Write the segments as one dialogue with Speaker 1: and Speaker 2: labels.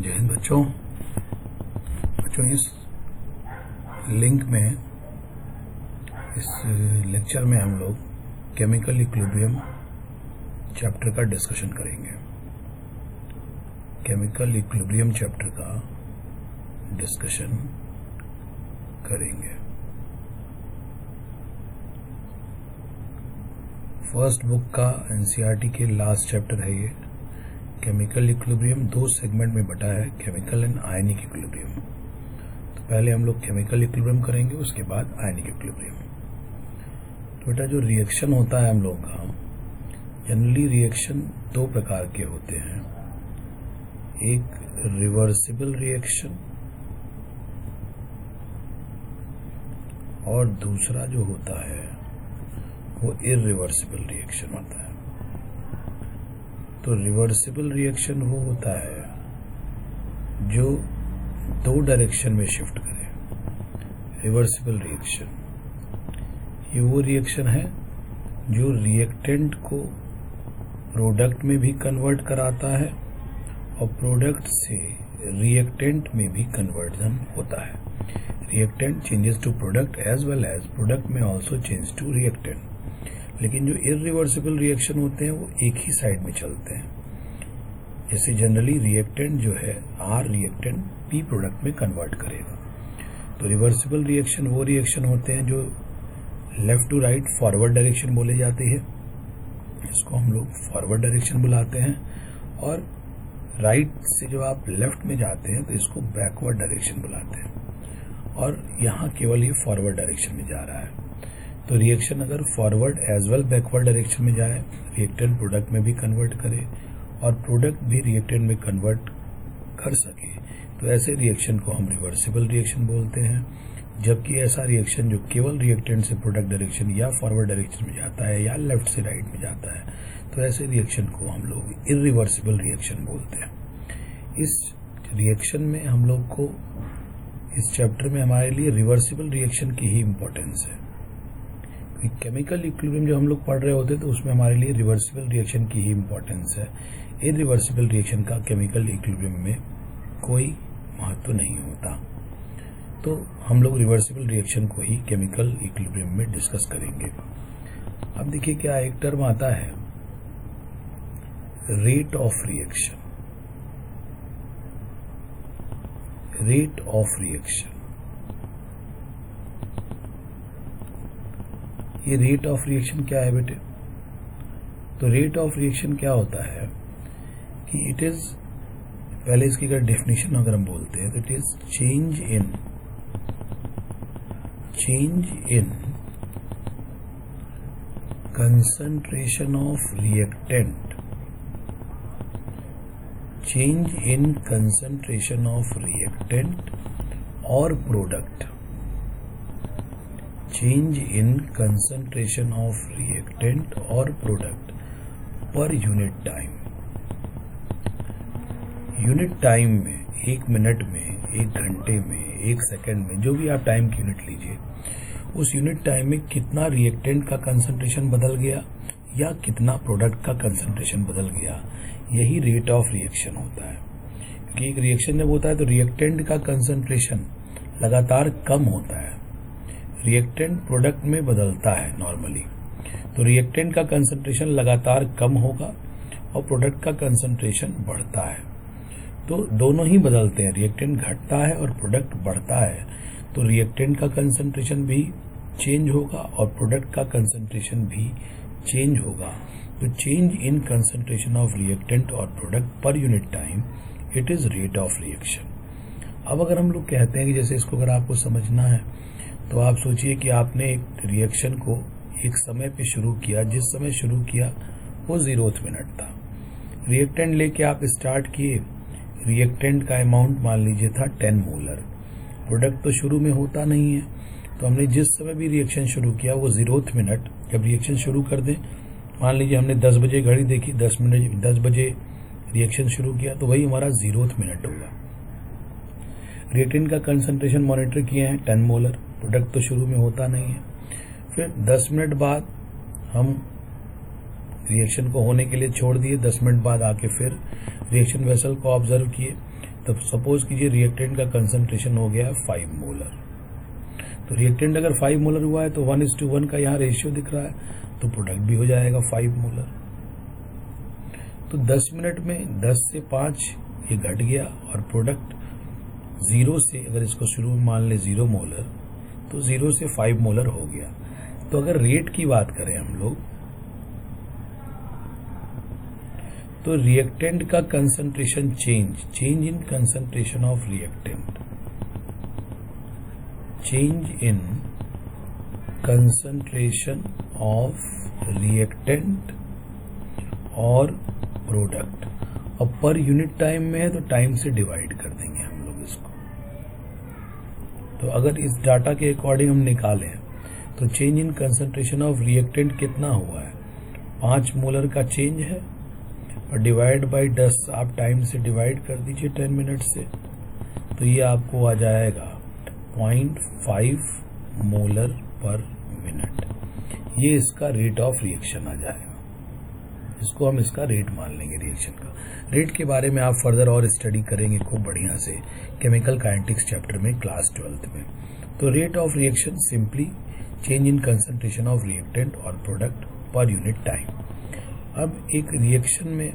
Speaker 1: जय हिंद बच्चों। इस लिंक में इस लेक्चर में हम लोग केमिकल इक्विलिब्रियम चैप्टर का डिस्कशन करेंगे। केमिकल इक्विलिब्रियम चैप्टर का डिस्कशन करेंगे। फर्स्ट बुक का एनसीईआरटी के लास्ट चैप्टर है ये। केमिकल इक्विलिब्रियम दो सेगमेंट में बटा है, केमिकल एंड आयनिक इक्विलिब्रियम। तो पहले हम लोग केमिकल इक्विलिब्रियम करेंगे, उसके बाद आयनिक इक्विलिब्रियम। तो बेटा जो रिएक्शन होता है हम लोग का, जनरली रिएक्शन दो प्रकार के होते हैं। एक रिवर्सिबल रिएक्शन और दूसरा जो होता है वो इरिवर्सिबल रिएक्शन होता है। तो रिवर्सिबल रिएक्शन वो होता है जो दो डायरेक्शन में शिफ्ट करे। रिवर्सिबल रिएक्शन ये वो रिएक्शन है जो रिएक्टेंट को प्रोडक्ट में भी कन्वर्ट कराता है और प्रोडक्ट से रिएक्टेंट में भी कन्वर्जन होता है। Reactant changes to product as well as product में ऑल्सो चेंज टू रिएक्टेंट। लेकिन जो इरिवर्सिबल रिएक्शन होते हैं वो एक ही साइड में चलते हैं। जैसे जनरली रिएक्टेंट जो है आर रिएक्टेंट पी प्रोडक्ट में कन्वर्ट करेगा। तो रिवर्सिबल रिएक्शन वो रिएक्शन होते हैं जो left to right forward direction बोले जाते हैं, इसको हम लोग फॉरवर्ड डायरेक्शन बुलाते हैं। और राइट से जो आप लेफ्ट में जाते हैं तो इसको बैकवर्ड डायरेक्शन बुलाते हैं। और यहाँ केवल ये फॉरवर्ड डायरेक्शन में जा रहा है। तो रिएक्शन अगर forward as well backward direction में जाए, रिएक्टेंट प्रोडक्ट में भी कन्वर्ट करे और प्रोडक्ट भी रिएक्टेंट में कन्वर्ट कर सके, तो ऐसे रिएक्शन को हम रिवर्सिबल रिएक्शन बोलते हैं। जबकि ऐसा रिएक्शन जो केवल रिएक्टेंट से प्रोडक्ट डायरेक्शन या फॉरवर्ड डायरेक्शन में जाता है या लेफ्ट से राइट में जाता है, तो ऐसे रिएक्शन को हम लोग इरिवर्सिबल रिएक्शन बोलते हैं। इस रिएक्शन में हम लोग को इस चैप्टर में हमारे लिए रिवर्सिबल रिएक्शन की ही इम्पोर्टेंस है। केमिकल इक्विलिब्रियम जो हम लोग पढ़ रहे होते तो उसमें हमारे लिए रिवर्सिबल रिएक्शन की ही इम्पोर्टेंस है। इरिवर्सिबल रिएक्शन का केमिकल इक्विलिब्रियम में कोई महत्व नहीं होता। तो हम लोग रिवर्सिबल रिएक्शन को ही केमिकल इक्विलिब्रियम में डिस्कस करेंगे। अब देखिए क्या एक टर्म आता है rate of reaction. Rate of reaction, ये रेट ऑफ रिएक्शन क्या है बेटे? तो रेट ऑफ रिएक्शन क्या होता है कि इट इज, पहले इसकी अगर डेफिनेशन अगर हम बोलते हैं तो it is change in concentration of reactant, change in concentration of reactant और product, change in concentration of reactant और product per unit time. Unit time में, एक मिनट में, एक घंटे में, एक सेकंड में, जो भी आप टाइम की यूनिट लीजिए, उस यूनिट टाइम में कितना रिएक्टेंट का कंसंट्रेशन बदल गया या कितना प्रोडक्ट का कंसंट्रेशन बदल गया, यही रेट ऑफ रिएक्शन होता है। क्योंकि एक रिएक्शन जब होता है तो रिएक्टेंट का कंसंट्रेशन लगातार कम होता है, रिएक्टेंट प्रोडक्ट में बदलता है नॉर्मली। तो रिएक्टेंट का कंसंट्रेशन लगातार कम होगा और प्रोडक्ट का कंसंट्रेशन बढ़ता है। तो दोनों ही बदलते हैं, रिएक्टेंट घटता है और प्रोडक्ट बढ़ता है। तो रिएक्टेंट का कंसंट्रेशन भी चेंज होगा और प्रोडक्ट का कंसंट्रेशन भी चेंज होगा। तो change in concentration of reactant और product per unit time, it is rate of reaction. अब अगर हम लोग कहते हैं कि जैसे इसको अगर आपको समझना है तो आप सोचिए कि आपने एक रिएक्शन को एक समय पे शुरू किया, जिस समय शुरू किया वो 0th मिनट था। रिएक्टेंट लेके आप स्टार्ट किए, रिएक्टेंट का अमाउंट मान लीजिए था 10 मोलर। प्रोडक्ट तो शुरू में होता नहीं है, तो हमने जिस समय भी रिएक्शन शुरू किया वो 0th मिनट जब रिएक्शन शुरू कर दें, मान लीजिए हमने 10 बजे घड़ी देखी, 10 बजे रिएक्शन शुरू किया, तो वही हमारा 0th मिनट होगा। रिएक्टेंट का कंसंट्रेशन मॉनिटर किए हैं 10 मोलर, प्रोडक्ट तो शुरू में होता नहीं है। फिर 10 मिनट बाद हम रिएक्शन को होने के लिए छोड़ दिए, 10 मिनट बाद आके फिर रिएक्शन वेसल को ऑब्जर्व किए, तो सपोज कीजिए रिएक्टेंट का कंसंट्रेशन हो गया 5 मोलर। तो रिएक्टेंट अगर 5 मोलर हुआ है तो 1:1 का यहाँ रेशियो दिख रहा है, तो प्रोडक्ट भी हो जाएगा 5 मोलर। तो 10 मिनट में 10 से 5 ये घट गया और प्रोडक्ट 0 से, अगर इसको शुरू में मान ले 0 मोलर, तो 0 से 5 मोलर हो गया। तो अगर रेट की बात करें हम लोग, तो रिएक्टेंट का concentration change in concentration of reactant, change in concentration of reactant और प्रोडक्ट, और पर यूनिट टाइम में है तो टाइम से डिवाइड कर देंगे हम लोग इसको। तो अगर इस डाटा के अकॉर्डिंग हम निकालें तो change in concentration of reactant कितना हुआ है, 5 मोलर का चेंज है, और डिवाइड बाय 10 आप टाइम से डिवाइड कर दीजिए 10 मिनट से, तो ये आपको आ जाएगा 0.5 मोलर पर मिनट। ये इसका रेट ऑफ रिएक्शन आ जाएगा। इसको हम इसका रेट मान लेंगे रिएक्शन का। रेट के बारे में आप फर्दर और स्टडी करेंगे खूब बढ़िया से केमिकल काइनेटिक्स चैप्टर में क्लास 12th में। तो rate of reaction simply change in concentration of reactant और प्रोडक्ट पर यूनिट टाइम। अब एक रिएक्शन में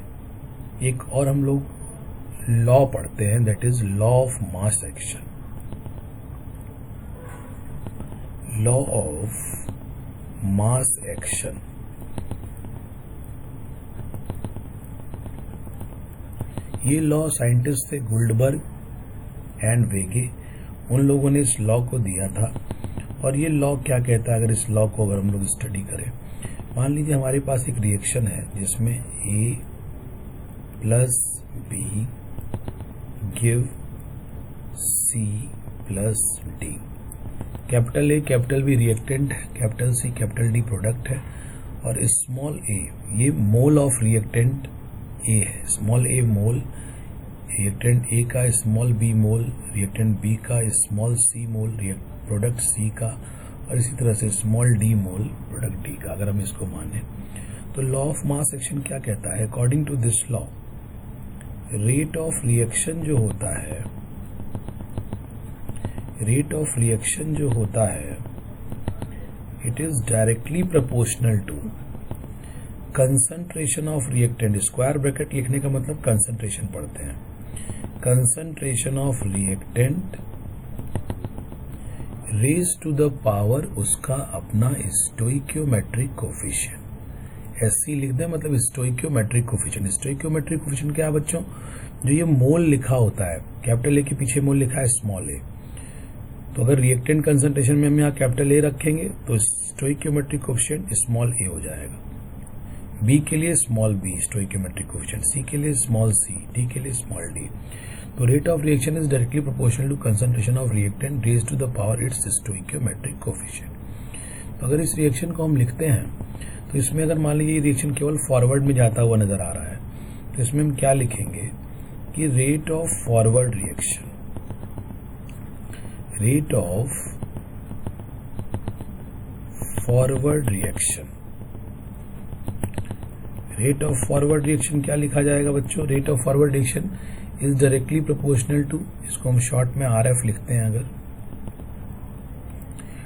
Speaker 1: एक और हम लोग लॉ पढ़ते हैं, that is law of mass action. Law of mass action, ये लॉ साइंटिस्ट थे गुल्डबर्ग एंड वेगे, उन लोगों ने इस लॉ को दिया था। और ये लॉ क्या कहता है, अगर इस लॉ को अगर हम लोग स्टडी करें, मान लीजिए हमारे पास एक रिएक्शन है जिसमें A plus B give C plus D। Capital A capital B reactant है, capital C capital D product है, और स्मॉल a ये मोल ऑफ रिएक्टेंट A है। Small a mole reactant A का, small b mole reactant B का, small c mole product C का, और इसी तरह से small d mole product D का। अगर हम इसको माने तो लॉ ऑफ मास एक्शन क्या कहता है, according to this law rate of reaction जो होता है, रेट ऑफ रिएक्शन जो होता है, it is directly proportional to concentration of reactant. Square bracket लिखने का मतलब कंसंट्रेशन पढ़ते हैं, concentration of reactant raise to the power उसका अपना स्टोइकियोमेट्रिक कोफिशिएंट। एससी लिख दें, मतलब स्टोइकियोमेट्रिक कोफिशिएंट। स्टोइकियोमेट्रिक कोफिशिएंट क्या है बच्चों, जो ये मोल लिखा होता है, कैपिटल ए के पीछे मोल लिखा है स्मॉल ए, तो अगर रिएक्टेंट कंसंट्रेशन में हम यहाँ कैपिटल ए रखेंगे तो स्टोइकियोमेट्रिक कोफिशिएंट स्मॉल ए हो जाएगा। बी के लिए small b stoichiometric coefficient, C के लिए स्मॉल सी, डी के लिए स्मॉल डी। तो rate of reaction is directly proportional to concentration of reactant raised to the power its stoichiometric coefficient. तो अगर इस रिएक्शन को हम लिखते हैं तो इसमें अगर मान लीजिए रिएक्शन केवल फॉरवर्ड में जाता हुआ नजर आ रहा है, तो इसमें हम क्या लिखेंगे कि rate of forward reaction, rate of forward reaction, rate of forward reaction क्या लिखा जाएगा बच्चों, rate of forward reaction is directly proportional to, इसको हम शॉर्ट में RF लिखते हैं, अगर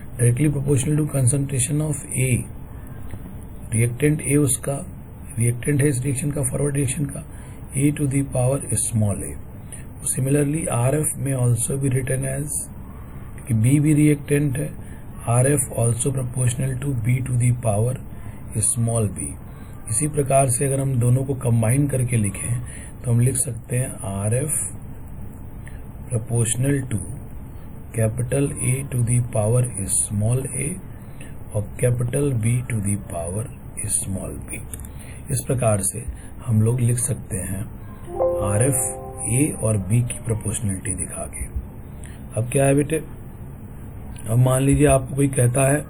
Speaker 1: directly proportional to concentration of A, reactant A उसका रिएक्टेंट है इस रिएक्शन का, फॉरवर्ड रिएक्शन का, A to the power small a। Similarly RF में ऑल्सो भी रिटन एज, कि B भी रिएक्टेंट है, RF also proportional to B to the power small b। इसी प्रकार से अगर हम दोनों को कंबाइन करके लिखें तो हम लिख सकते हैं RF proportional to capital A to the power small a और capital B to the power small b। इस प्रकार से हम लोग लिख सकते हैं RF A और B की प्रोपोर्शनलिटी दिखा के। अब क्या है बेटे, अब मान लीजिए आपको कोई कहता है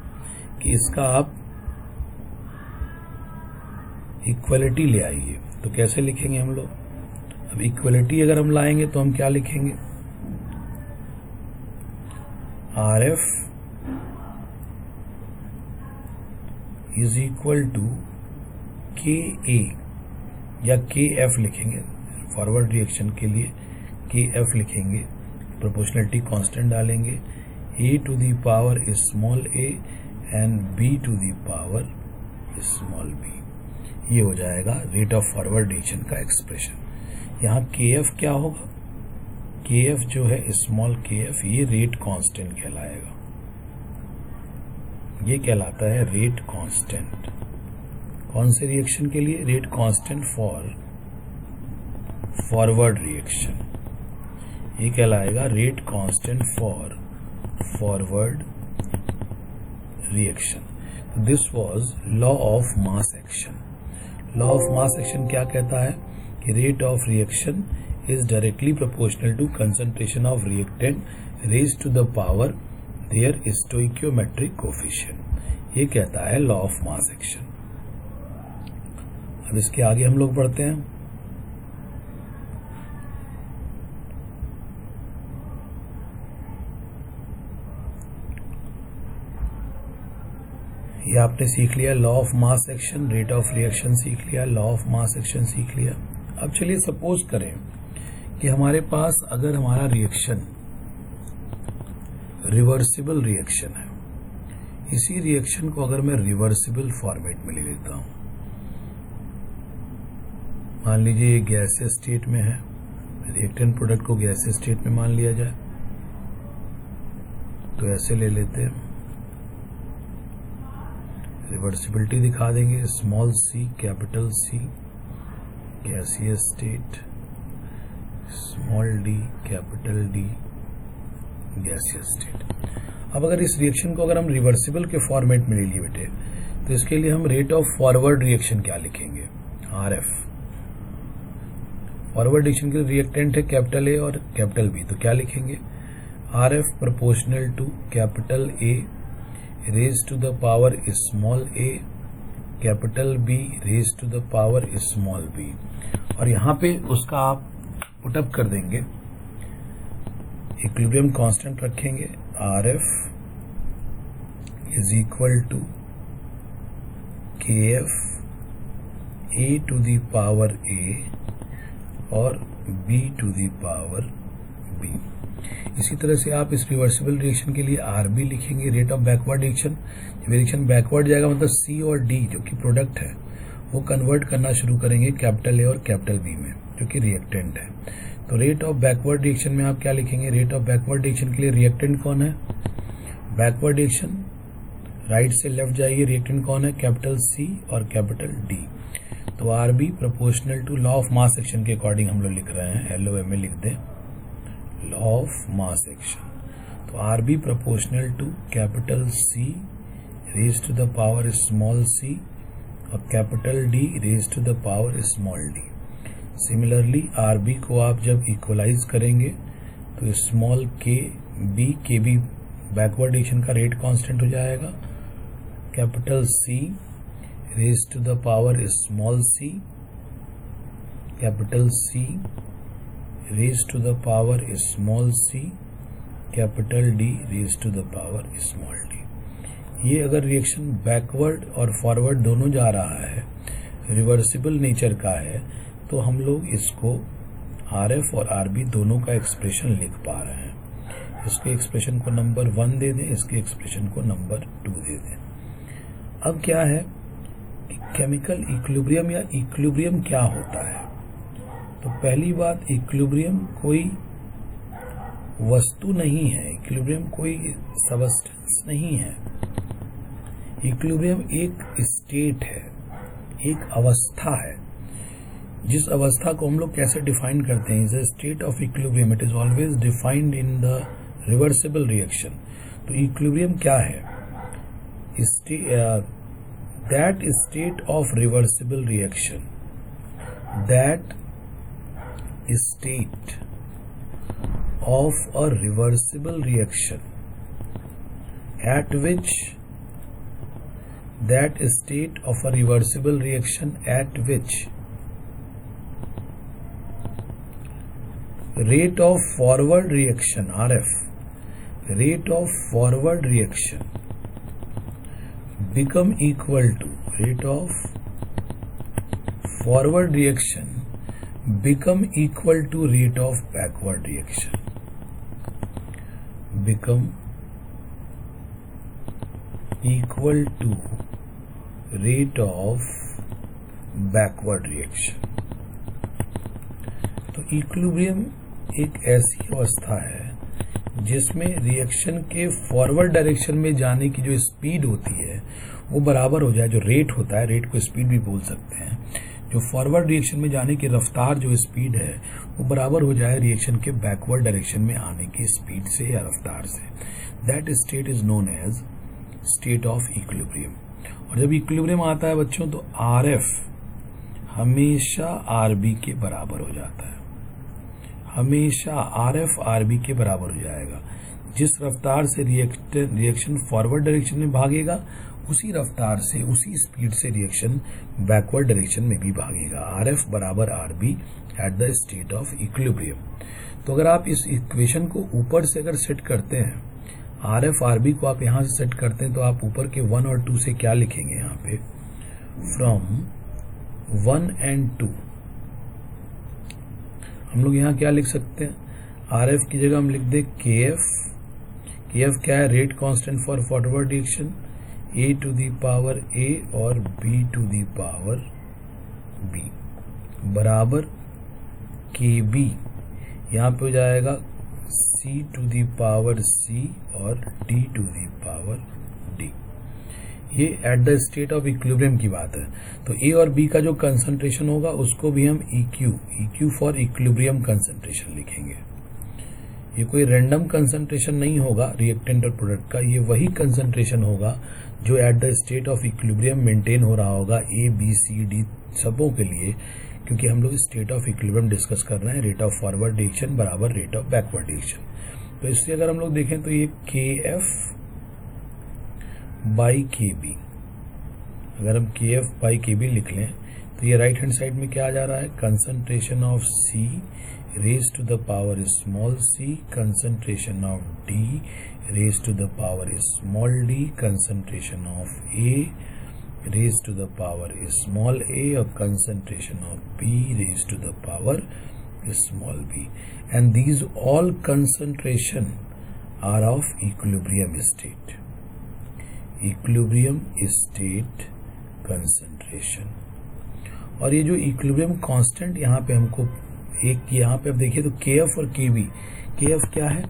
Speaker 1: कि इसका आप इक्वलिटी ले आइए, तो कैसे लिखेंगे हम लोग। अब इक्वलिटी अगर हम लाएंगे तो हम क्या लिखेंगे, RF is equal to KA या KF लिखेंगे फॉरवर्ड रिएक्शन के लिए, के एफ लिखेंगे, प्रोपोर्शनलिटी कांस्टेंट डालेंगे, A to the power small A and B to the power small B, ये हो जाएगा रेट ऑफ फॉरवर्ड रिएक्शन का एक्सप्रेशन। यहाँ के एफ क्या होगा, के एफ जो है स्मॉल के एफ, ये रेट कांस्टेंट कहलाएगा, ये कहलाता है रेट कांस्टेंट। कौन से रिएक्शन के लिए? Rate constant for forward reaction, ये कहलाएगा rate constant for forward reaction. This was law of mass action. Law of mass action क्या कहता है कि rate of reaction is directly proportional to concentration of reactant raised to the power their stoichiometric coefficient, ये कहता है law of mass action. अब इसके आगे हम लोग पढ़ते हैं। ये आपने सीख लिया law of mass action, rate of reaction सीख लिया, लॉ ऑफ मास एक्शन सीख लिया। अब चलिए सपोज करें कि हमारे पास अगर हमारा रिएक्शन रिवर्सिबल रिएक्शन है, इसी रिएक्शन को अगर मैं रिवर्सिबल फॉर्मेट में ले लेता हूं, मान लीजिए ये गैसीय स्टेट में है, रिएक्टेंट प्रोडक्ट को गैसीय स्टेट में मान लिया जाए, तो ऐसे ले लेते हैं, रिवर्सिबिलिटी दिखा देंगे, स्मॉल सी कैपिटल सी गैसीय state, small D capital D गैसीय स्टेट। अब अगर इस रिएक्शन को अगर हम रिवर्सिबल के फॉर्मेट में ले लिए बेटे, तो इसके लिए हम रेट ऑफ फॉरवर्ड रिएक्शन क्या लिखेंगे? R F. फॉरवर्ड रिएक्शन के रिएक्टेंट है कैपिटल ए और कैपिटल बी, तो क्या लिखेंगे? R F proportional to capital A raise to the power small A capital B raise to the power small B, और यहाँ पे उसका आप पुटअप कर देंगे, इक्विलिब्रियम कांस्टेंट रखेंगे, R F is equal to K F A to the power A और B to the power B. इसी तरह से आप इस रिवर्सिबल रिएक्शन के लिए आर बी लिखेंगे, रेट ऑफ बैकवर्ड रिएक्शन। जब रिएक्शन बैकवर्ड जाएगा मतलब सी और डी जो कि प्रोडक्ट है वो कन्वर्ट करना शुरू करेंगे कैपिटल ए और कैपिटल बी में, जो कि रिएक्टेंट है। तो रेट ऑफ बैकवर्ड रिएक्शन में आप क्या लिखेंगे? रेट ऑफ बैकवर्ड रिएक्शन के लिए रिएक्टेंट कौन है? बैकवर्ड रिएक्शन राइट से लेफ्ट जाइए, रिएक्टेंट कौन है? कैपिटल सी और कैपिटल डी। तो R B proportional to law of mass action के अकॉर्डिंग हम लोग लिख रहे हैं, LOMA लिख दें, लॉ ऑफ मास एक्शन। तो R B proportional to capital C raise to the power small C और capital D raise to the power small D. Similarly R B को आप जब इक्वलाइज करेंगे तो small k b backward reaction का rate constant हो जाएगा, capital C raise to the power small C, capital C raise to the power small C, capital D raise to the power small D. ये अगर reaction backward और forward दोनों जा रहा है, रिवर्सिबल नेचर का है, तो हम लोग इसको आर एफ और आर बी दोनों का एक्सप्रेशन लिख पा रहे हैं। इसके एक्सप्रेशन को नंबर 1 दे दें, इसके एक्सप्रेशन को नंबर 2 दे दें। अब क्या है कि केमिकल इक्विलिब्रियम या इक्विलिब्रियम क्या होता है? तो पहली बात, इक्विलिब्रियम कोई वस्तु नहीं है, इक्विलिब्रियम कोई सबस्टेंस नहीं है। इक्विलिब्रियम एक स्टेट है, एक अवस्था है। जिस अवस्था को हम लोग कैसे डिफाइन करते हैं? Is a state of equilibrium, it is always defined in the reversible reaction. तो इक्विलिब्रियम क्या है? That state of reversible reaction, that state of a reversible reaction at which that state of a reversible reaction at which rate of forward reaction RF, rate of forward reaction become equal to rate of forward reaction become equal to rate of backward reaction, become equal to rate of backward reaction। तो equilibrium एक ऐसी अवस्था है जिसमें reaction के forward direction में जाने की जो स्पीड होती है वो बराबर हो जाए, जो रेट होता है, रेट को स्पीड भी बोल सकते हैं, जो फॉरवर्ड रिएक्शन में जाने की रफ्तार जो स्पीड है वो बराबर हो जाए रिएक्शन के बैकवर्ड डायरेक्शन में आने की स्पीड से या रफ्तार से। That state is known as state of equilibrium. और जब इक्विलिब्रियम आता है बच्चों तो RF हमेशा RB के बराबर हो जाता है, हमेशा RF RB के बराबर हो जाएगा। जिस रफ्तार से रिएक्शन फॉरवर्ड डायरेक्शन में भागेगा उसी रफ्तार से, उसी स्पीड से रिएक्शन बैकवर्ड डायरेक्शन में भी भागेगा। RF बराबर RB eight the state of equilibrium. तो अगर आप इस इक्वेशन को ऊपर से अगर सेट करते हैं, RF RB को आप यहां से सेट करते हैं, तो आप ऊपर के 1 और 2 से क्या लिखेंगे यहाँ पे, फ्रॉम 1 and 2 हम लोग यहाँ क्या लिख सकते हैं, RF की जगह हम लिख दे KF। KF क्या है, rate constant for forward reaction, A to the power A और B to the power B बराबर KB, यहाँ पे हो जाएगा C to the power C और D to the power D। ये at the state of equilibrium की बात है। तो A और B का जो कंसंट्रेशन होगा उसको भी हम EQ फॉर इक्विलिब्रियम कंसंट्रेशन लिखेंगे। ये कोई रैंडम कंसंट्रेशन नहीं होगा रिएक्टेंट और प्रोडक्ट का, ये वही कंसंट्रेशन होगा जो eight the state of equilibrium maintain हो रहा होगा A B C D सबों के लिए, क्योंकि हम लोग स्टेट ऑफ इक्विलिब्रियम डिस्कस कर रहे हैं। रेट ऑफ फॉरवर्ड रिएक्शन बराबर रेट ऑफ बैकवर्ड रिएक्शन। तो इससे अगर हम लोग देखें तो ये KF बाई KB, अगर हम KF बाई KB लिख लें तो ये राइट हैंड साइड में क्या आ जा रहा है, concentration of C raise to the power small c, concentration of D raise to the power small d, concentration of A raise to the power small a और concentration of B raise to the power small b, and these all concentration are of equilibrium state, equilibrium state concentration. और ये जो equilibrium constant यहाँ पे हमको एक, यहाँ पे आप देखिए तो KF और KB, KF क्या है,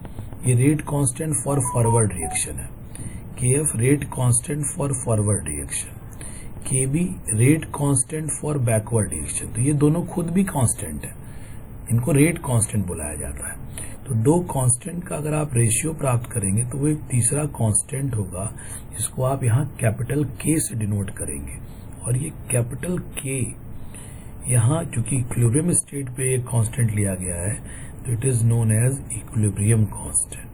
Speaker 1: ये rate constant for forward reaction है, KF rate constant for forward reaction, KB rate constant for backward reaction. तो ये दोनों खुद भी कांस्टेंट है, इनको रेट कांस्टेंट बुलाया जाता है। तो दो कांस्टेंट का अगर आप रेशियो प्राप्त करेंगे तो वो एक तीसरा कांस्टेंट होगा जिसको आप यहाँ कैपिटल K से डिनोट करेंगे। और ये कैपिटल K यहाँ चूंकि इक्विलिब्रियम स्टेट पे एक कांस्टेंट लिया गया है तो it is known as equilibrium constant.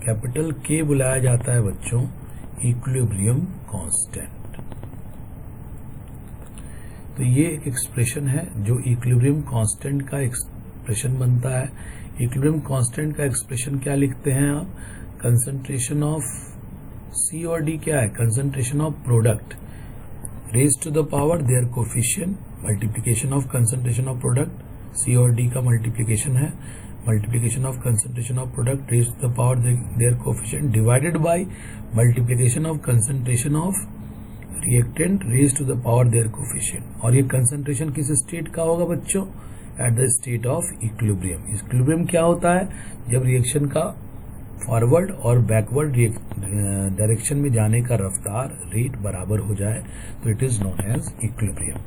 Speaker 1: Capital K बुलाया जाता है बच्चों इक्विलिब्रियम कांस्टेंट। तो ये एक एक्सप्रेशन है जो इक्विलिब्रियम कांस्टेंट का एक्सप्रेशन बनता है। इक्विलिब्रियम कांस्टेंट का एक्सप्रेशन क्या लिखते हैं आप, कंसंट्रेशन ऑफ C और D क्या है, concentration of product raise to the power their coefficient, multiplication of concentration of product, C और D का मल्टीप्लिकेशन है, multiplication of concentration of product raise to the power their coefficient divided by multiplication of concentration of reactant raise to the power their coefficient. और ये concentration किस state का होगा बच्चों, at the state of equilibrium. Equilibrium क्या होता है, जब रिएक्शन का फॉरवर्ड और बैकवर्ड डायरेक्शन में जाने का रफ्तार रेट बराबर हो जाए तो it is known as equilibrium.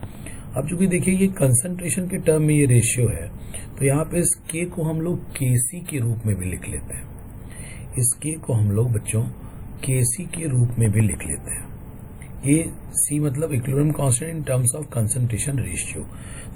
Speaker 1: अब चूंकि देखिए ये कंसंट्रेशन के टर्म में ये रेशियो है तो यहाँ पे इस K को हम लोग Kc के रूप में भी लिख लेते हैं। इस K को हम लोग बच्चों Kc के रूप में भी लिख लेते हैं। ये C मतलब equilibrium constant in terms of concentration ratio.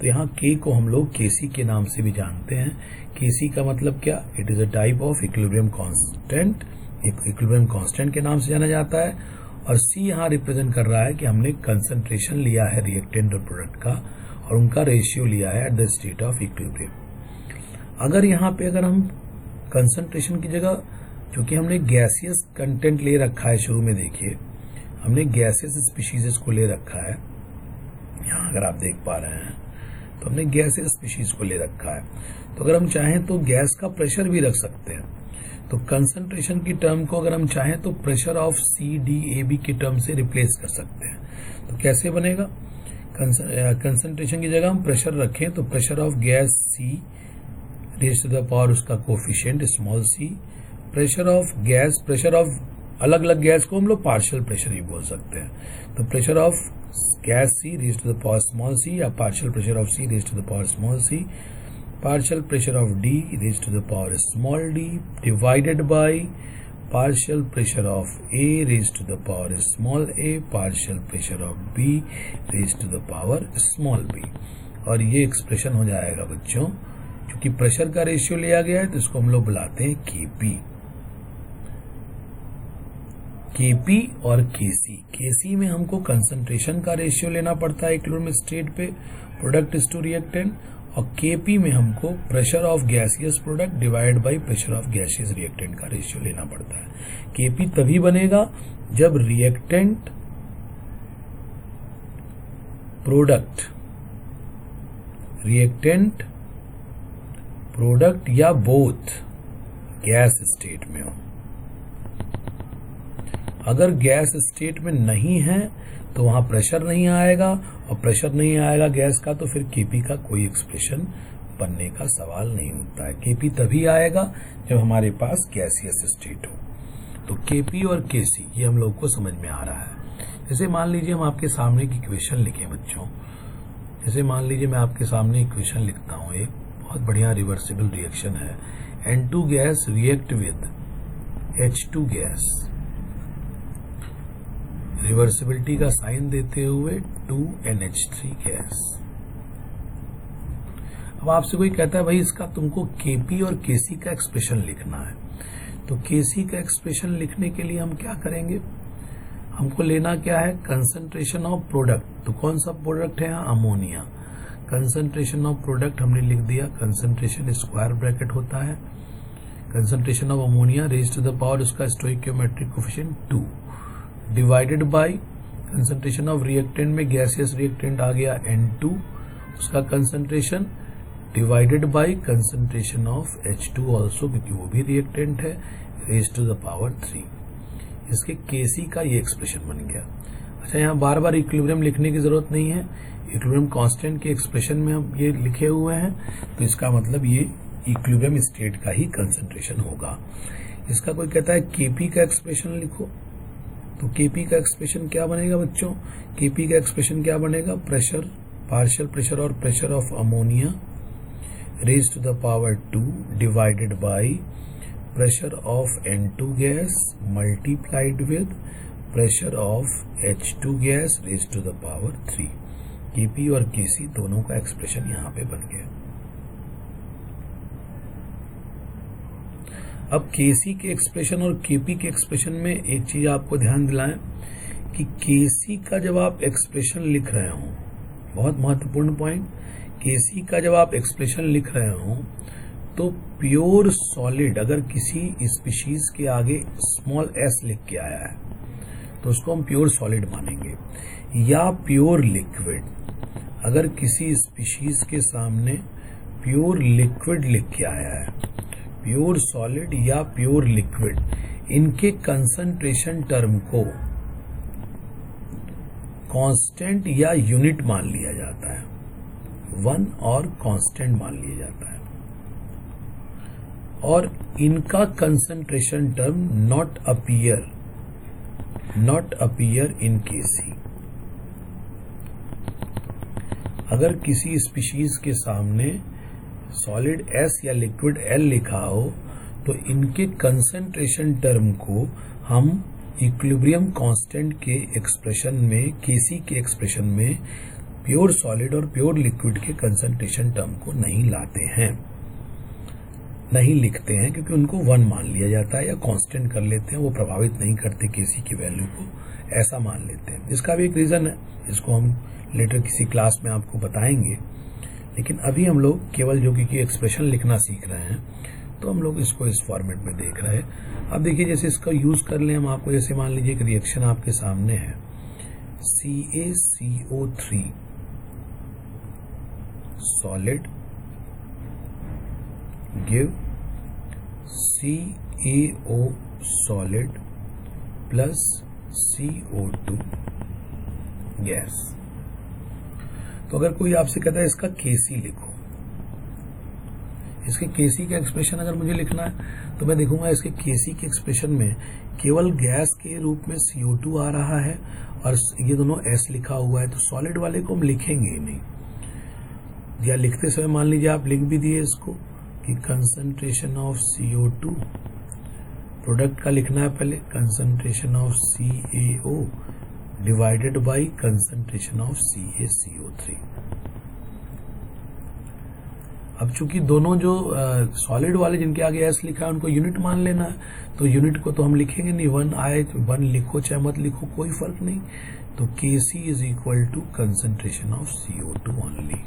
Speaker 1: तो यहाँ K को हम लोग Kc के नाम से भी जानते हैं। Kc का मतलब क्या, it is a type of equilibrium constant, equilibrium constant के नाम से जाना जाता है। और C यहाँ रिप्रेजेंट कर रहा है कि हमने कंसंट्रेशन लिया है रिएक्टेंट और प्रोडक्ट का और उनका रेशियो लिया है eight the state of equilibrium. अगर यहाँ पे अगर हम कंसंट्रेशन की जगह, चूंकि हमने गैसियस कंटेंट ले रखा है, शुरू में देखिए हमने गैसियस स्पीशीज को ले रखा है, यहाँ अगर आप देख पा रहे हैं तो हमने गैसियस स्पीशीज को ले रखा है। तो अगर हम चाहें तो गैस का प्रेशर भी रख सकते हैं। तो कंसंट्रेशन की टर्म को अगर हम चाहें तो प्रेशर ऑफ CDAB की टर्म से रिप्लेस कर सकते हैं। तो कैसे बनेगा? कंसंट्रेशन की जगह हम प्रेशर रखें तो pressure of gas C raise to the power उसका coefficient small c। Pressure of अलग अलग गैस को हम लोग पार्शियल प्रेशर ही बोल सकते हैं। तो pressure of gas C raise to the power small c या partial pressure of C raise to the power small c, partial pressure of D raised to the power small d divided by partial pressure of A raised to the power small a partial pressure of B raised to the power small b। और ये expression हो जाएगा बच्चों, क्योंकि pressure का ratio लिया गया है तो इसको हम लोग बुलाते हैं KP। KP और KC में हमको कंसंट्रेशन का रेशियो लेना पड़ता है इक्विलिब्रियम स्टेट पे प्रोडक्ट टू रिएक्टेंट, और KP में हमको pressure of gaseous product divide by pressure of gaseous reactant का रेशियो लेना पड़ता है। KP तभी बनेगा जब रिएक्टेंट प्रोडक्ट या बोथ गैस स्टेट में हो। अगर गैस स्टेट में नहीं है तो वहां प्रेशर नहीं आएगा, और प्रेशर नहीं आएगा गैस का तो फिर KP का कोई एक्सप्रेशन बनने का सवाल नहीं होता है। KP तभी आएगा जब हमारे पास गैसियस स्टेट हो। तो KP और KC ये हम लोग को समझ में आ रहा है। जैसे मान लीजिए हम आपके सामने एक इक्वेशन लिखें बच्चों, जैसे मान लीजिए मैं आपके सामने इक्वेशन लिखता हूँ, एक बहुत बढ़िया रिवर्सिबल रिएक्शन है। N2 gas react with H2 gas, reversibility का साइन देते हुए 2NH3 गैस। अब आपसे कोई कहता है भाई इसका तुमको KP और KC का एक्सप्रेशन लिखना है, तो KC का एक्सप्रेशन लिखने के लिए हम क्या करेंगे? हमको लेना क्या है? Concentration of product. तो कौन सा प्रोडक्ट है यहाँ? अमोनिया। कंसंट्रेशन ऑफ प्रोडक्ट हमने लिख दिया, कंसंट्रेशन स्क्वायर ब्रैकेट होता है concentration of ammonia raise to the power उसका stoichiometric coefficient 2 divided by concentration of reactant में गैसियस रिएक्टेंट आ गया N2 उसका concentration divided by concentration of H2 also, क्योंकि वो भी रिएक्टेंट है, रेज़ टू द पावर 3। इसके KC का ये एक्सप्रेशन बन गया। अच्छा, यहाँ बार बार इक्विलिब्रियम लिखने की जरूरत नहीं है, इक्विलिब्रियम कांस्टेंट के एक्सप्रेशन में हम ये लिखे हुए हैं, तो इसका मतलब ये इक्विलिब्रियम स्टेट का ही कंसंट्रेशन होगा। इसका कोई कहता है KP का एक्सप्रेशन लिखो, तो KP का एक्सप्रेशन क्या बनेगा बच्चों? KP का एक्सप्रेशन क्या बनेगा? प्रेशर, पार्शियल प्रेशर और pressure of ammonia raise to the power 2 divided by pressure of N2 gas multiplied with pressure of H2 gas raise to the power 3। KP और KC दोनों का एक्सप्रेशन यहाँ पे बन गया। अब KC के एक्सप्रेशन और KP के एक्सप्रेशन में एक चीज आपको ध्यान दिलाएं कि KC का जब आप एक्सप्रेशन लिख रहे हो, बहुत महत्वपूर्ण पॉइंट, KC का जब आप एक्सप्रेशन लिख रहे हो तो प्योर सॉलिड अगर किसी स्पीशीज के आगे स्मॉल s लिख के आया है तो उसको हम प्योर सॉलिड मानेंगे, या प्योर लिक्विड अगर किसी स्पीशीज के सामने प्योर लिक्विड लिख के आया है, प्योर सॉलिड या प्योर लिक्विड, इनके कंसंट्रेशन टर्म को कांस्टेंट या यूनिट मान लिया जाता है, 1 और कांस्टेंट मान लिया जाता है, और इनका concentration term not appear in KC। अगर किसी स्पीशीज के सामने सॉलिड S या लिक्विड L लिखा हो तो इनके कंसंट्रेशन टर्म को हम इक्विलिब्रियम कांस्टेंट के एक्सप्रेशन में, KC के एक्सप्रेशन में प्योर सॉलिड और प्योर लिक्विड के कंसंट्रेशन टर्म को नहीं लाते हैं, नहीं लिखते हैं, क्योंकि उनको 1 मान लिया जाता है या कांस्टेंट कर लेते हैं, वो प्रभावित नहीं करते KC की वैल्यू को, ऐसा मान लेते हैं। इसका भी एक रीजन है, इसको हम लेटर किसी क्लास में आपको बताएंगे, लेकिन अभी हम लोग केवल जो कि एक्सप्रेशन लिखना सीख रहे हैं तो हम लोग इसको इस फॉर्मेट में देख रहे हैं। अब देखिए जैसे इसका यूज कर लें हम आपको, जैसे मान लीजिए एक रिएक्शन आपके सामने है CaCO3 solid give CaO solid plus CO2 gas. तो अगर कोई आपसे कहता है इसका Kc लिखो, इसके Kc का एक्सप्रेशन अगर मुझे लिखना है तो मैं देखूंगा इसके Kc के एक्सप्रेशन में केवल गैस के रूप में CO2 आ रहा है और ये दोनों S लिखा हुआ है, तो सॉलिड वाले को हम लिखेंगे ही नहीं। या लिखते समय मान लीजिए आप लिख भी दिए इसको कि कंसंट्रेशन ऑफ CO2, प्रोडक्ट का लिखना है पहले concentration of CaO divided by concentration of CaCO3। अब चूंकि दोनों जो सॉलिड वाले जिनके आगे एस लिखा है उनको यूनिट मान लेना है, तो यूनिट को तो हम लिखेंगे नहीं, 1 आए तो 1 लिखो चाहे मत लिखो कोई फर्क नहीं। तो Kc is equal to concentration of CO2 only,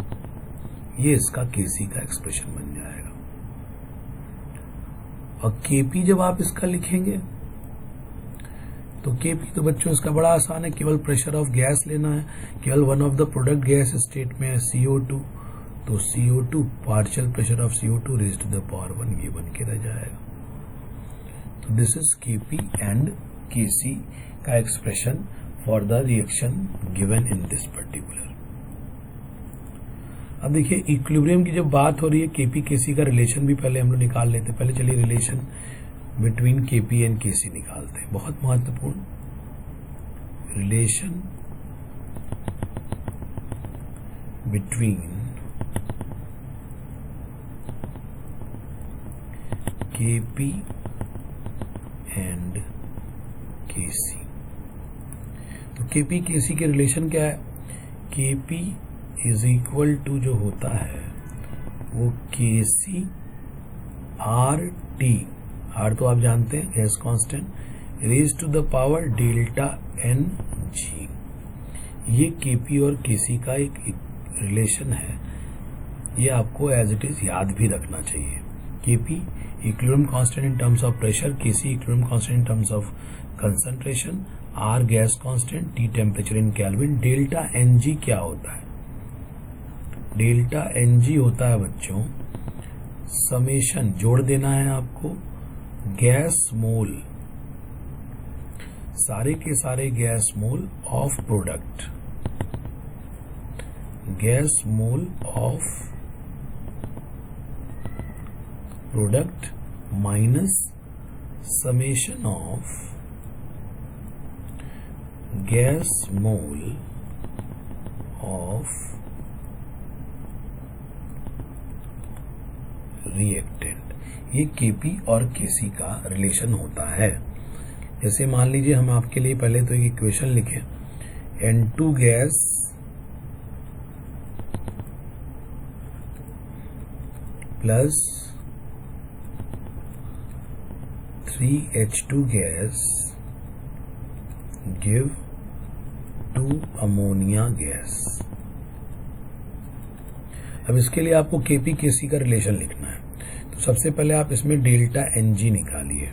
Speaker 1: ये इसका Kc का एक्सप्रेशन बन जाएगा। और Kp जब आप इसका लिखेंगे तो Kp तो बच्चों इसका बड़ा आसान है, केवल प्रेशर ऑफ गैस लेना है, केवल one of the product gas state में है CO2, तो CO2 partial pressure of CO2 raised to the power 1 ये बन के रह जाएगा। तो this is Kp and Kc का expression for the reaction given in this particular. अब देखिए इक्विलिब्रियम की जब बात हो रही है Kp Kc का रिलेशन भी पहले हम लोग निकाल लेते हैं। पहले चलिए relation between Kp and Kc निकालते हैं, बहुत महत्वपूर्ण relation between Kp and Kc। तो Kp Kc के रिलेशन क्या है? Kp इज इक्वल टू जो होता है वो Kc RT, R तो आप जानते हैं gas constant, raise to the power delta Ng। ये Kp और Kc का एक रिलेशन है, ये आपको एज इट इज याद भी रखना चाहिए। Kp equilibrium constant in terms of pressure, Kc equilibrium constant in terms of concentration, R gas constant, T temperature in kelvin. Delta Ng क्या होता है? डेल्टा Ng होता है बच्चों समेशन, जोड़ देना है आपको, गैस मोल, सारे के सारे gas mole of product, gas mole of product minus summation of gas mole of reactant. ये Kp और Kc का रिलेशन होता है। जैसे मान लीजिए हम आपके लिए पहले तो एक इक्वेशन लिखें, N2 gas plus 3H2 gas give 2 ammonia gas. अब इसके लिए आपको Kp Kc का रिलेशन लिखना है, तो सबसे पहले आप इसमें डेल्टा Ng निकालिए।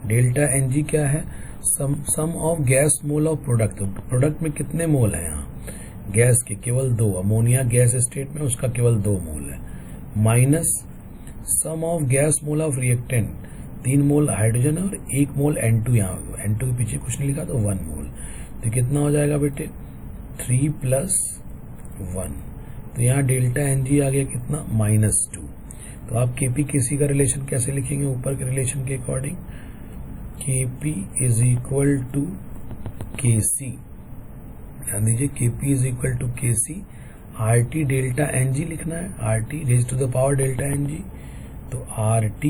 Speaker 1: डेल्टा Ng क्या है? Sum of gas mole of product. Product में कितने मोल हैं? यहाँ गैस के केवल 2, अमोनिया गैस स्टेट में उसका केवल 2 मोल है, minus sum of gas mole of reactant, 3 mole hydrogen है और 1 मोल N2, यहाँ N2 के पीछे कुछ नहीं लिखा तो 1 मोल। तो कितना हो जाएगा बेटे? 3 + 1। तो यहाँ डेल्टा Ng आ गया कितना? -2। तो आप Kp Kc का रिलेशन कैसे लिखेंगे? ऊपर के रिलेशन के according Kp is equal to Kc, ध्यान दीजिए Kp is equal to Kc, RT delta Ng लिखना है, RT raise to the power delta Ng, तो RT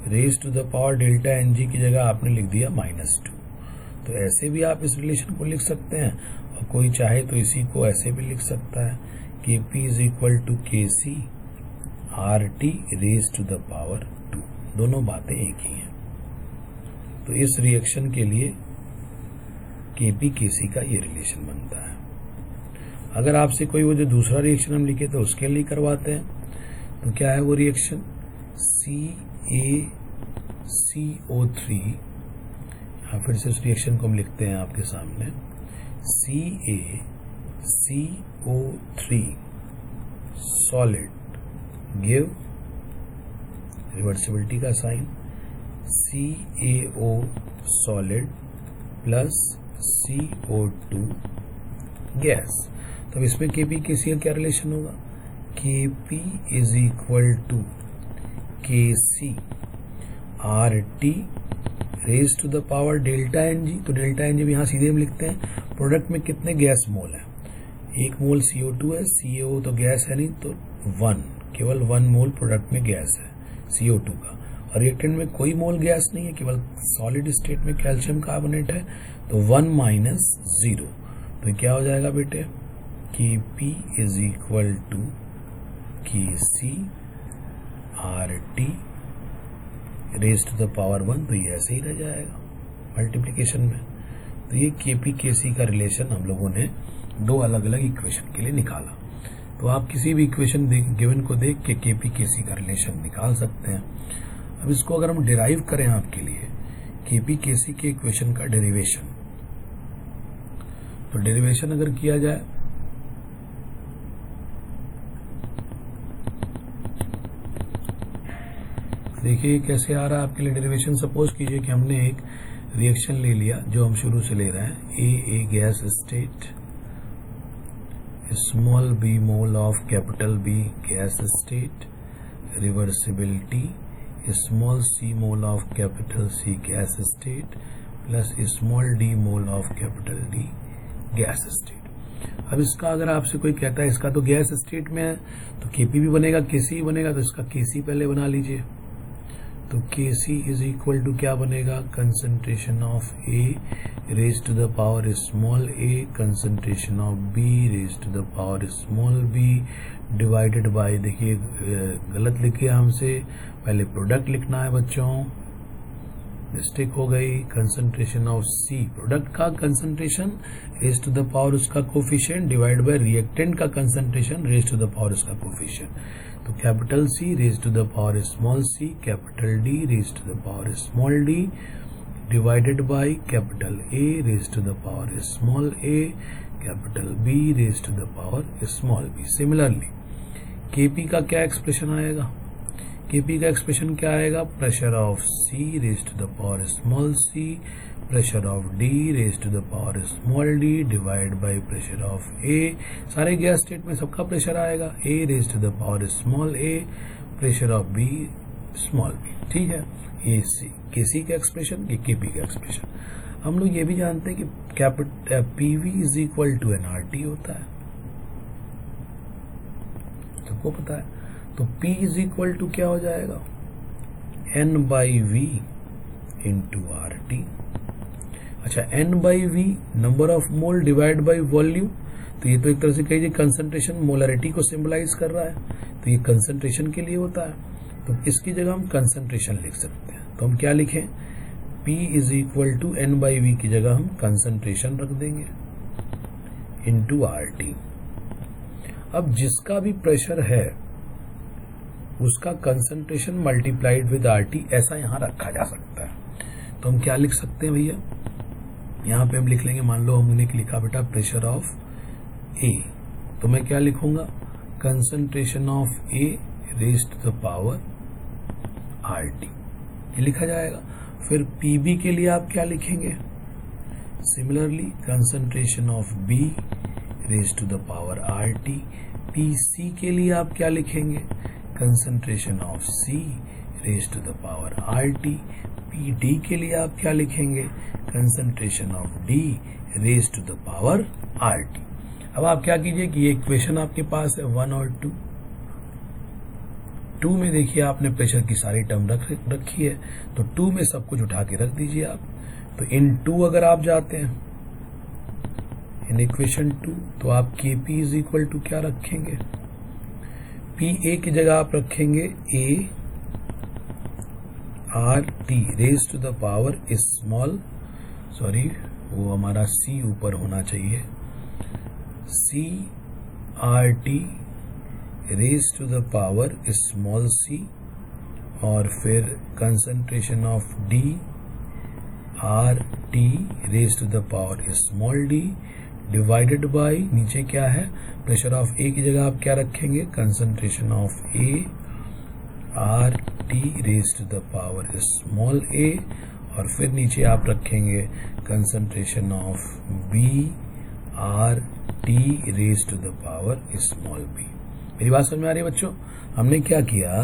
Speaker 1: raise to the power delta Ng की जगह आपने लिख दिया -2। तो ऐसे भी आप इस रिलेशन को लिख सकते हैं, और कोई चाहे तो इसी को ऐसे भी लिख सकता है, Kp is equal to Kc RT raise to the power 2। दोनों बातें एक ही हैं। तो इस रिएक्शन के लिए Kp Kc का ये रिलेशन बनता है। अगर आपसे कोई वो जो दूसरा रिएक्शन हम लिखे तो उसके लिए करवाते हैं, तो क्या है वो रिएक्शन? CaCO3, फिर से उस रिएक्शन को हम लिखते हैं आपके सामने, CaCO3 CO3 solid give reversibility का sign CaO solid plus CO2 gas. तो इसमें Kp Kc का क्या रिलेशन होगा? Kp is equal to Kc RT raise to the power delta Ng। तो डेल्टा Ng भी यहाँ सीधे हम लिखते हैं। प्रोडक्ट में कितने गैस मोल है? 1 मोल CO2 है, CaO तो गैस है नहीं, तो 1, केवल 1 मोल प्रोडक्ट में गैस है CO2 का। और रिएक्टेंट में कोई मोल गैस नहीं है, केवल सॉलिड स्टेट में कैल्शियम कार्बोनेट है, तो 1 माइनस 0। तो क्या हो जाएगा बेटे? Kp is equal to Kc RT raise to the power 1। तो ये ऐसे ही रह जाएगा मल्टीप्लिकेशन में। तो ये Kp Kc का रिलेशन हम लोगों ने 2 अलग अलग इक्वेशन के लिए निकाला। तो आप किसी भी इक्वेशन गिवन को देख के Kp Kc का रिलेशन निकाल सकते हैं। अब इसको अगर हम डिराइव करें आपके लिए Kp Kc के इक्वेशन का डेरिवेशन, तो डेरिवेशन अगर किया जाए देखिए कैसे आ रहा है आपके लिए डेरिवेशन। सपोज कीजिए कि हमने एक रिएक्शन ले लिया जो हम शुरू से ले रहे हैं, A gas state, small B mole of capital B gas state, reversibility small C mole of capital C gas state plus small D mole of capital D gas state. अब इसका अगर आपसे कोई कहता है इसका तो गैस स्टेट में है, तो Kp भी बनेगा, Kc भी बनेगा, तो इसका Kc पहले बना लीजिए। तो Kc इज इक्वल टू क्या बनेगा? Concentration of A raise to the power small a, concentration of B raise to the power small b divided by, देखिए गलत लिखे हमसे, पहले प्रोडक्ट लिखना है बच्चों, मिस्टेक हो गई। कंसंट्रेशन ऑफ C, प्रोडक्ट का concentration raise to the power उसका कोफिशिएंट डिवाइड बाय रिएक्टेंट का concentration raise to the power उसका कोफिशिएंट। तो capital C raise to the power small c, capital D raise to the power small d divided by capital A raise to the power small a, capital B raise to the power small b। Similarly Kp का क्या expression आएगा? Kp का expression क्या आएगा? Pressure of C raise to the power small c, pressure of D raise to the power small d divide by pressure of A। सारे gas state में सबका pressure आएगा, A raise to the power small a, pressure of B small b। ठीक है, ये Kc का expression, ये Kp का एक्सप्रेशन। हम लोग ये भी जानते हैं कि PV is equal to nRT होता है, सबको पता है। तो P इज इक्वल टू क्या हो जाएगा? N/V into RT। अच्छा, N/V number of mole divide by volume, तो ये तो एक तरह से कहिए कंसंट्रेशन मोलरिटी को सिंबलाइज कर रहा है, तो ये कंसंट्रेशन के लिए होता है। तो इसकी जगह हम कंसंट्रेशन लिख सकते हैं। तो हम क्या लिखें? P is equal to N/V की जगह हम कंसंट्रेशन रख देंगे इंटू RT। अब जिसका भी प्रेशर है उसका कंसंट्रेशन मल्टीप्लाइड विद RT, ऐसा यहां रखा जा सकता है। तो हम क्या लिख सकते हैं भैया? यहां पे हम लिख लेंगे, मान लो हमने लिखा बेटा प्रेशर ऑफ A, तो मैं क्या लिखूंगा? Concentration of A raise to the power RT, ये लिखा जाएगा। फिर PB के लिए आप क्या लिखेंगे? Similarly concentration of B raise to the power RT। PC के लिए आप क्या लिखेंगे? Concentration of C raise to the power RT। PD के लिए आप क्या लिखेंगे? Concentration of D raise to the power RT। अब आप क्या कीजिए कि ये इक्वेशन आपके पास है 1 और 2। 2 में देखिए आपने प्रेशर की सारी टर्म रखी है, तो 2 में सब कुछ उठा के रख दीजिए आप। तो इन 2 अगर आप जाते हैं इन इक्वेशन 2, तो आप Kp इज इक्वल टू क्या रखेंगे? Pa की जगह आप रखेंगे A RT raise to the power small, sorry वो हमारा C ऊपर होना चाहिए, C RT raise to the power small c, और फिर concentration of D RT raise to the power small d divided by नीचे क्या है, प्रेशर ऑफ ए की जगह आप क्या रखेंगे, concentration of A R T raised to the power small a, और फिर नीचे आप रखेंगे concentration of B R T raised to the power small b. मेरी बात समझ में आ रही है बच्चों? हमने क्या किया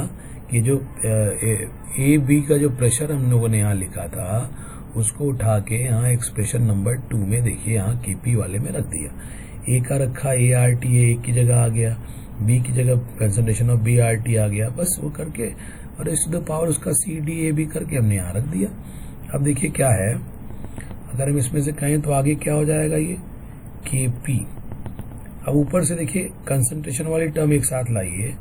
Speaker 1: कि जो ए बी का जो प्रेशर हम लोगों ने यहाँ लिखा था उसको उठा के यहाँ एक्सप्रेशन नंबर 2 में देखिए यहाँ केपी वाले में रख दिया। ए का रखा ए आर टी, ए की जगह आ गया, बी की जगह concentration of B R T आ गया, बस वो करके और रेज़्ड टू द पावर उसका सी डी ए बी करके हमने यहाँ रख दिया। अब देखिए क्या है, अगर हम इसमें से कहें तो आगे क्या हो जाएगा, ये के पी। अब ऊपर से देखिए कंसंट्रेशन वाली टर्म एक साथ लाइए,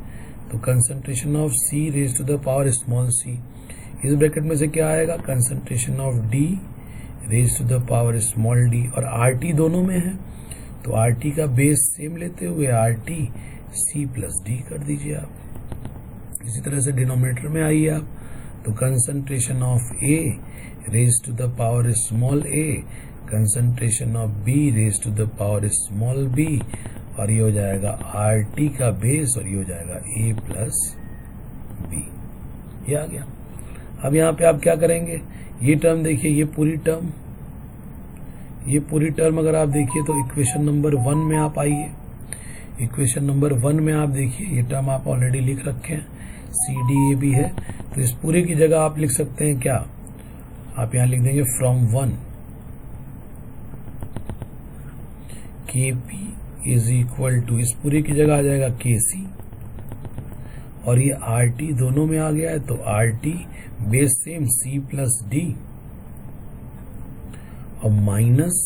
Speaker 1: तो concentration of C raised to the power small c, इस ब्रैकेट में से क्या आएगा, concentration of D raised to the power small d, और आर टी दोनों में है तो आर टी का बेस सेम लेते हुए R T C plus D कर दीजिए आप। इसी तरह से डिनोमिनेटर में आइए आप, तो concentration of A raised to the power small a, concentration of B raised to the power small B, और ये हो जाएगा आर टी का बेस और ये हो जाएगा ए प्लस बी। ये आ गया। अब यहाँ पे आप क्या करेंगे, ये टर्म देखिए, ये पूरी टर्म अगर आप देखिए तो इक्वेशन नंबर 1 में आप आइए। इक्वेशन नंबर 1 में आप देखिए ये टर्म आप ऑलरेडी लिख रखे हैं, सी डी ए बी है, तो इस पूरे की जगह आप लिख सकते हैं क्या, आप यहाँ लिख देंगे फ्रॉम 1 के पी इज इक्वल टू, इस पूरे की जगह आ जाएगा के सी, और ये आर टी दोनों में आ गया है तो R T base same C plus D और माइनस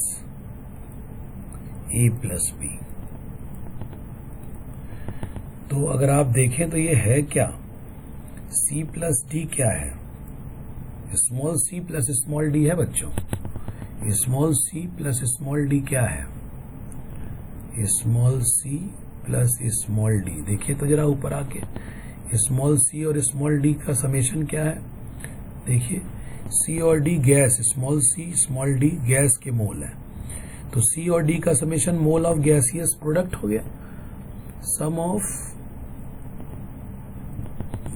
Speaker 1: ए प्लस बी। तो अगर आप देखें तो ये है क्या, सी प्लस डी क्या है, small c plus small d है बच्चों। Small c plus small d क्या है, small c plus small d. देखिए तो जरा ऊपर आके, स्मॉल सी और स्मॉल डी का समेशन क्या है, देखिए सी और D gas, small c small d gas के मोल है, तो सी और डी का summation mole of gaseous product हो गया, sum of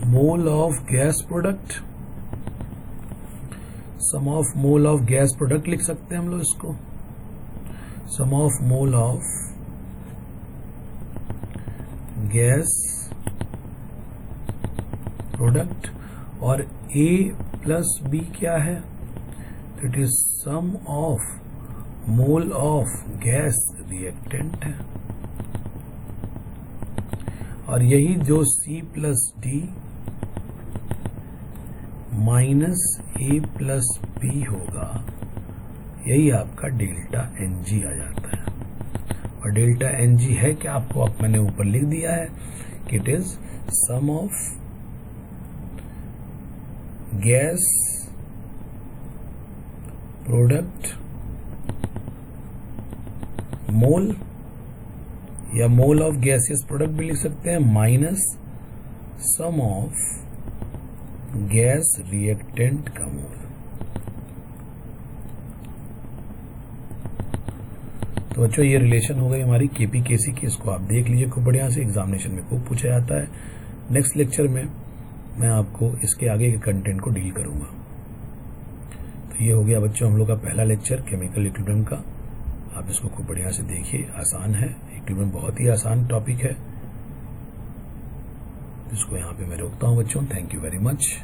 Speaker 1: mole of gas product, sum of mole of gas product लिख सकते हैं हम लोग इसको, sum of mole of gas product, और A प्लस बी क्या है, तो it is sum of mole of gas reactant है, और यही जो C plus D minus A plus B होगा, यही आपका डेल्टा एन जी आ जाता है। और डेल्टा एन जी है क्या, आपको मैंने ऊपर लिख दिया है कि it is sum of gas product mole, या मोल ऑफ गैसियस प्रोडक्ट भी लिख सकते हैं, minus sum of gas reactant का मोल। तो बच्चों ये रिलेशन हो गई हमारी केपी केसी की, इसको आप देख लीजिए खूब बढ़िया से, एग्जामिनेशन में खूब पूछा जाता है। नेक्स्ट लेक्चर में मैं आपको इसके आगे के कंटेंट को डील करूंगा। तो ये हो गया बच्चों हम लोग का पहला लेक्चर केमिकल इक्विलिब्रियम का। आप इसको खूब बढ़िया से देखिए, आसान है, इक्विलिब्रियम बहुत ही आसान टॉपिक है। इसको यहाँ पे मैं रोकता हूँ बच्चों। Thank you very much.